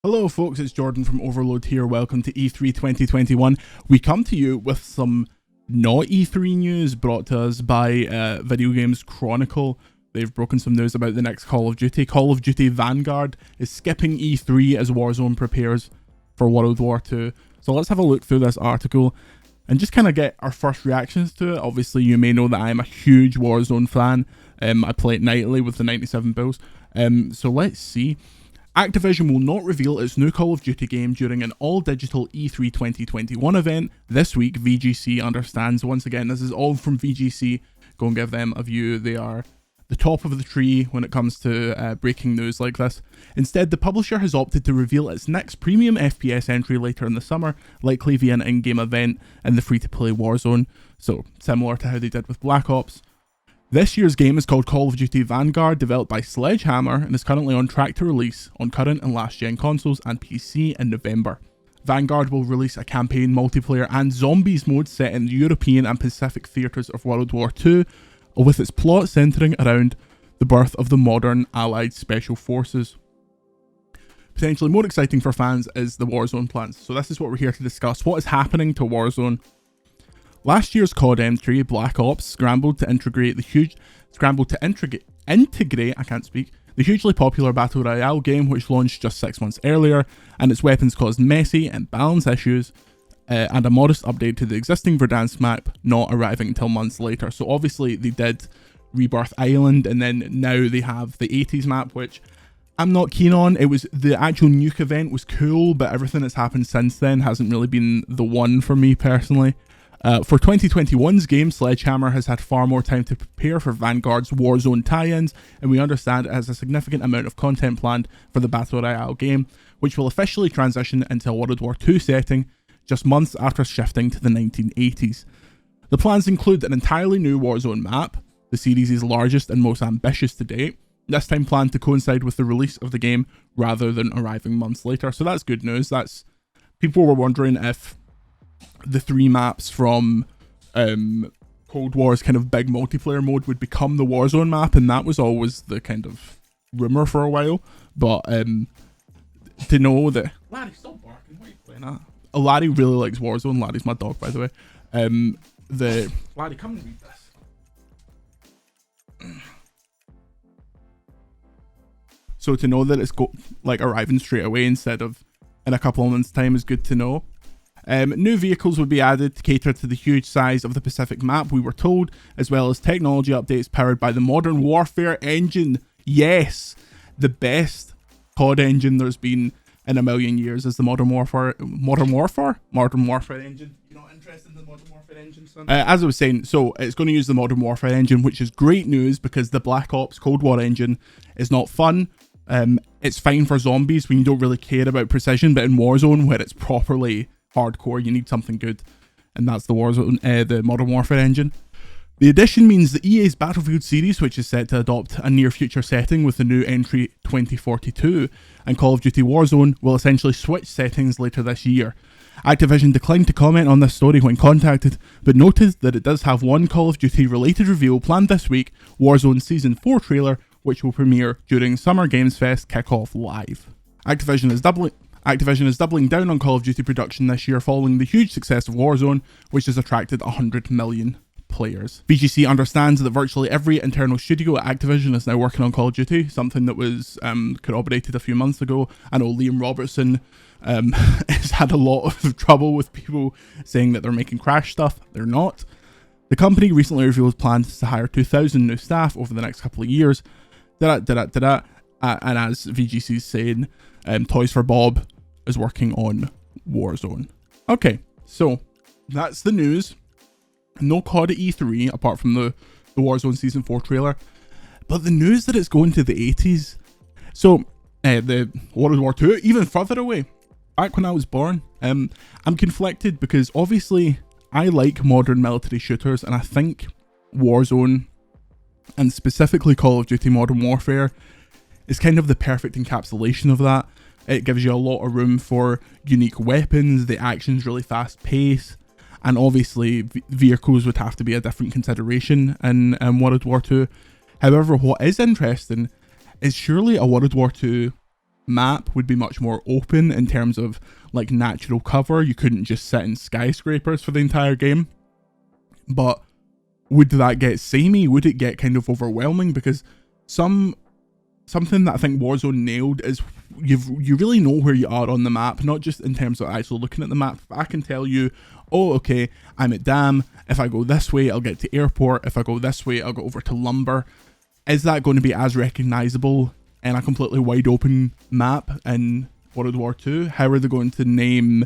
Hello folks, it's Jordan from Overlode here. Welcome to E3 2021. We come to you with some not E3 news brought to us by Video Games Chronicle. They've broken some news about the next Call of Duty. Call of Duty Vanguard is skipping E3 as Warzone prepares for World War II. So let's have a look through this article and just kind of get our first reactions to it. Obviously, you may know that I'm a huge Warzone fan. I play it nightly with the 97 bills. So let's see. Activision will not reveal its new Call of Duty game during an all-digital E3 2021 event this week, VGC understands. Once again, this is all from VGC. Go and give them a view. They are the top of the tree when it comes to breaking news like this. Instead, the publisher has opted to reveal its next premium FPS entry later in the summer, likely via an in-game event in the free-to-play Warzone. So, similar to how they did with Black Ops. This year's game is called Call of Duty Vanguard, developed by Sledgehammer, and is currently on track to release on current and last-gen consoles and PC in November. Vanguard will release a campaign, multiplayer and zombies mode set in the European and Pacific theatres of World War II, with its plot centering around the birth of the modern Allied Special Forces. Potentially more exciting for fans is the Warzone plans, so this is what we're here to discuss. What is happening to Warzone? Last year's COD entry, Black Ops, scrambled to integrate the hugely popular Battle Royale game, which launched just 6 months earlier, and its weapons caused messy and balance issues, and a modest update to the existing Verdansk map not arriving until months later. So obviously they did Rebirth Island, and then now they have the 80s map, which I'm not keen on. It was the actual nuke event was cool, but everything that's happened since then hasn't really been the one for me personally. For 2021's game, Sledgehammer has had far more time to prepare for Vanguard's Warzone tie-ins, and we understand it has a significant amount of content planned for the Battle Royale game, which will officially transition into a World War II setting just months after shifting to the 1980s. The plans include an entirely new Warzone map, the series' largest and most ambitious to date, this time planned to coincide with the release of the game rather than arriving months later. So that's good news. People were wondering if the 3 maps from Cold War's kind of big multiplayer mode would become the Warzone map, and that was always the kind of rumour for a while. But to know that Larry, stop barking, why are you playing that? Larry really likes Warzone. Larry's my dog, by the way. Larry, come and read this. So to know that it's arriving straight away instead of in a couple of months' time is good to know. New vehicles would be added to cater to the huge size of the Pacific map, we were told, as well as technology updates powered by the Modern Warfare engine. Yes, the best COD engine there's been in a million years is the Modern Warfare engine. You're not interested in the Modern Warfare engine, son? As I was saying, so it's going to use the Modern Warfare engine, which is great news because the Black Ops Cold War engine is not fun. It's fine for zombies when you don't really care about precision, but in Warzone, where it's properly hardcore, you need something good, and that's the Warzone, the Modern Warfare engine. The addition means that EA's Battlefield series, which is set to adopt a near future setting with the new entry 2042, and Call of Duty Warzone will essentially switch settings later this year. Activision declined to comment on this story when contacted, but noted that it does have one Call of Duty related reveal planned this week, Warzone Season 4 trailer, which will premiere during Summer Games Fest kickoff live. Activision is doubling down on Call of Duty production this year following the huge success of Warzone, which has attracted 100 million players. VGC understands that virtually every internal studio at Activision is now working on Call of Duty, something that was corroborated a few months ago. I know Liam Robertson has had a lot of trouble with people saying that they're making Crash stuff. They're not. The company recently revealed plans to hire 2,000 new staff over the next couple of years. And as VGC is saying, Toys for Bob is working on Warzone. Okay, so that's the news. No COD at E3 apart from the Warzone Season 4 trailer, but the news that it's going to the 80s. So the World War II, even further away, back when I was born. I'm conflicted because obviously I like modern military shooters, and I think Warzone, and specifically Call of Duty Modern Warfare, is kind of the perfect encapsulation of that. It gives you a lot of room for unique weapons, the action's really fast paced, and obviously vehicles would have to be a different consideration in World War II. However, what is interesting is surely a World War II map would be much more open in terms of like natural cover. You couldn't just sit in skyscrapers for the entire game. But would that get samey? Would it get kind of overwhelming? Because something that I think Warzone nailed is you really know where you are on the map, not just in terms of actually looking at the map. I can tell you, oh, okay, I'm at Dam. If I go this way, I'll get to Airport. If I go this way, I'll go over to Lumber. Is that going to be as recognizable in a completely wide open map in World War II? How are they going to name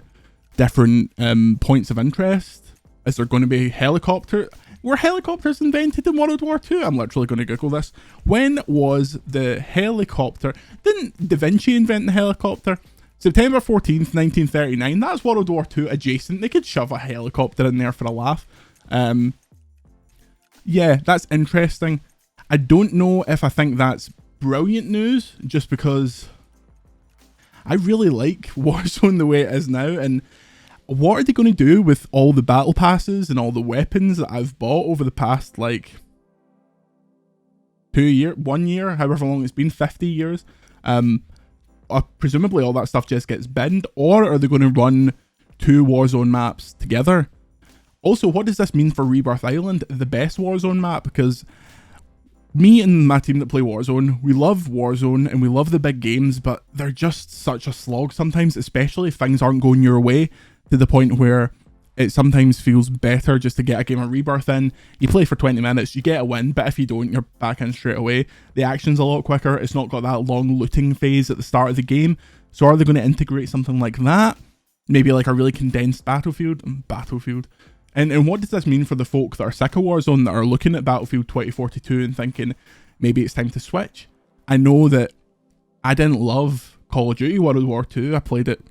different points of interest? Is there going to be helicopter? Were helicopters invented in World War II? I'm literally going to Google this. When was the helicopter? Didn't Da Vinci invent the helicopter? September 14th, 1939. That's World War II adjacent. They could shove a helicopter in there for a laugh. Yeah, that's interesting. I don't know if I think that's brilliant news, just because I really like Warzone the way it is now, and what are they going to do with all the battle passes and all the weapons that I've bought over the past, like, 1 year, however long it's been, 50 years? Presumably all that stuff just gets binned, or are they going to run 2 Warzone maps together? Also, what does this mean for Rebirth Island, the best Warzone map? Because me and my team that play Warzone, we love Warzone and we love the big games, but they're just such a slog sometimes, especially if things aren't going your way, to the point where it sometimes feels better just to get a game of Rebirth in. You play for 20 minutes, you get a win, but if you don't, you're back in straight away. The action's a lot quicker, it's not got that long looting phase at the start of the game. So are they going to integrate something like that? Maybe like a really condensed Battlefield? And what does this mean for the folk that are sick of Warzone, that are looking at Battlefield 2042 and thinking, maybe it's time to switch? I know that I didn't love Call of Duty World War II. I played it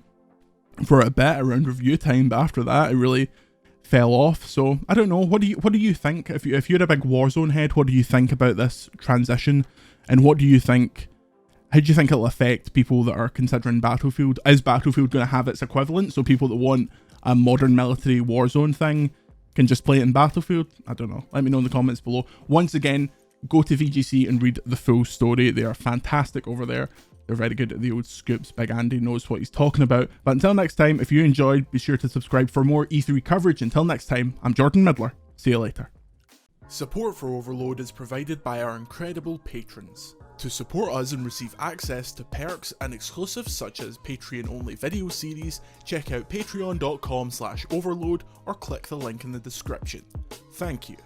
for a bit around review time, but after that it really fell off. So I don't know, what do you think? If you're a big Warzone head, what do you think about this transition? And how do you think it'll affect people that are considering Battlefield? Is Battlefield going to have its equivalent, so people that want a modern military Warzone thing can just play it in Battlefield? I don't know, let me know in the comments below. Once again, go to VGC and read the full story. They are fantastic over there. They're very good at the old scoops. Big Andy knows what he's talking about. But until next time, if you enjoyed, be sure to subscribe for more E3 coverage. Until next time, I'm Jordan Midler. See you later. Support for Overlode is provided by our incredible patrons. To support us and receive access to perks and exclusives such as Patreon-only video series, check out patreon.com/overlode or click the link in the description. Thank you.